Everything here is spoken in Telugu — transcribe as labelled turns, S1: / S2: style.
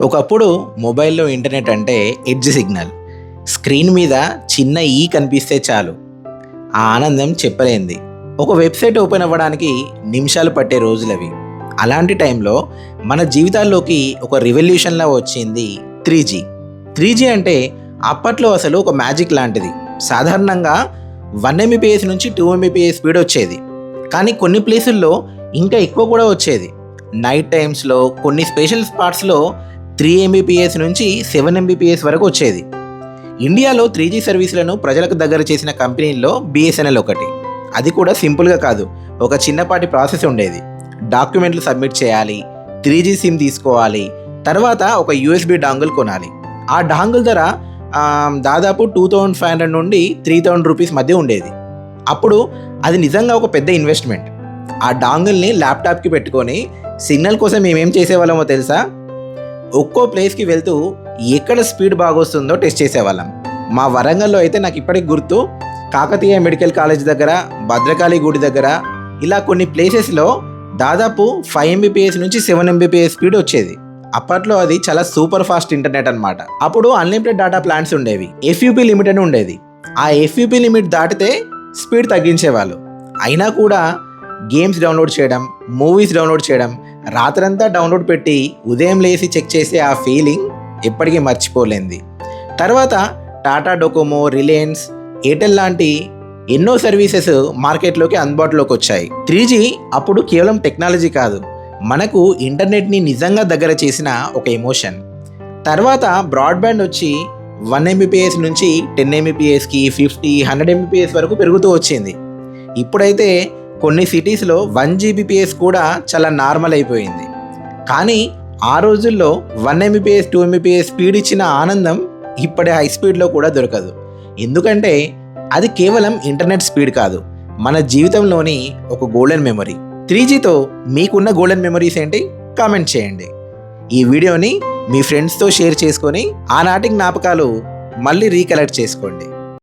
S1: ఒకప్పుడు మొబైల్లో ఇంటర్నెట్ అంటే ఎడ్జ్ సిగ్నల్. స్క్రీన్ మీద చిన్న ఈ కనిపిస్తే చాలు, ఆ ఆనందం చెప్పలేంది. ఒక వెబ్సైట్ ఓపెన్ అవ్వడానికి నిమిషాలు పట్టే రోజులవి. అలాంటి టైంలో మన జీవితాల్లోకి ఒక రివల్యూషన్లా వచ్చింది 3G. 3G అంటే అప్పట్లో అసలు ఒక మ్యాజిక్ లాంటిది. సాధారణంగా 1 Mbps నుంచి 2 Mbps స్పీడ్ వచ్చేది, కానీ కొన్ని ప్లేసుల్లో ఇంకా ఎక్కువ కూడా వచ్చేది. నైట్ టైమ్స్లో కొన్ని స్పెషల్ స్పాట్స్లో 3 Mbps నుంచి 7 Mbps వరకు వచ్చేది. ఇండియాలో 3G సర్వీసులను ప్రజలకు దగ్గర చేసిన కంపెనీల్లో BSNL ఒకటి. అది కూడా సింపుల్గా కాదు, ఒక చిన్నపాటి ప్రాసెస్ ఉండేది. డాక్యుమెంట్లు సబ్మిట్ చేయాలి, 3G సిమ్ తీసుకోవాలి, తర్వాత ఒక USB డాంగిల్ కొనాలి. ఆ డాంగిల్ ధర దాదాపు 2500 నుండి 3000 రూపీస్ మధ్య ఉండేది. అప్పుడు అది నిజంగా ఒక పెద్ద ఇన్వెస్ట్మెంట్. ఆ డాంగిల్ని ల్యాప్టాప్కి పెట్టుకొని సిగ్నల్ కోసం మేమేం చేసేవాళ్ళమో తెలుసా? ఒక్కో ప్లేస్కి వెళ్తూ ఎక్కడ స్పీడ్ బాగొస్తుందో టెస్ట్ చేసేవాళ్ళం. మా వరంగల్లో అయితే నాకు ఇప్పటికి గుర్తు, కాకతీయ మెడికల్ కాలేజ్ దగ్గర, భద్రకాళి గుడి దగ్గర, ఇలా కొన్ని ప్లేసెస్లో దాదాపు 5 Mbps నుంచి 7 Mbps స్పీడ్ వచ్చేది. అప్పట్లో అది చాలా సూపర్ ఫాస్ట్ ఇంటర్నెట్ అనమాట. అప్పుడు అన్లిమిటెడ్ డేటా ప్లాన్స్ ఉండేవి, FUP లిమిట్ అని ఉండేది. ఆ FUP లిమిట్ దాటితే స్పీడ్ తగ్గించేవాళ్ళు. అయినా కూడా గేమ్స్ డౌన్లోడ్ చేయడం, మూవీస్ డౌన్లోడ్ చేయడం, రాత్రంతా డౌన్లోడ్ పెట్టి ఉదయం లేసి చెక్ చేసే ఆ ఫీలింగ్ ఎప్పటికీ మర్చిపోలేంది. తర్వాత టాటా డొకోమో, రిలయన్స్, ఎయిర్టెల్ లాంటి ఎన్నో సర్వీసెస్ మార్కెట్లోకి అందుబాటులోకి వచ్చాయి. 3G అప్పుడు కేవలం టెక్నాలజీ కాదు, మనకు ఇంటర్నెట్ని నిజంగా దగ్గర చేసిన ఒక ఎమోషన్. తర్వాత బ్రాడ్బ్యాండ్ వచ్చి 1 Mbps నుంచి 10 Mbpsకి, 50, 100 Mbps వరకు పెరుగుతూ వచ్చింది. ఇప్పుడైతే కొన్ని సిటీస్లో 1 Gbps కూడా చాలా నార్మల్ అయిపోయింది. కానీ ఆ రోజుల్లో 1 Mbps, 2 Mbps స్పీడ్ ఇచ్చిన ఆనందం ఇప్పటి హై స్పీడ్లో కూడా దొరకదు. ఎందుకంటే అది కేవలం ఇంటర్నెట్ స్పీడ్ కాదు, మన జీవితంలోని ఒక గోల్డెన్ మెమరీ. 3Gతో మీకున్న గోల్డెన్ మెమరీస్ ఏంటి? కామెంట్ చేయండి. ఈ వీడియోని మీ ఫ్రెండ్స్తో షేర్ చేసుకొని ఆనాటి జ్ఞాపకాలు మళ్ళీ రీకలెక్ట్ చేసుకోండి.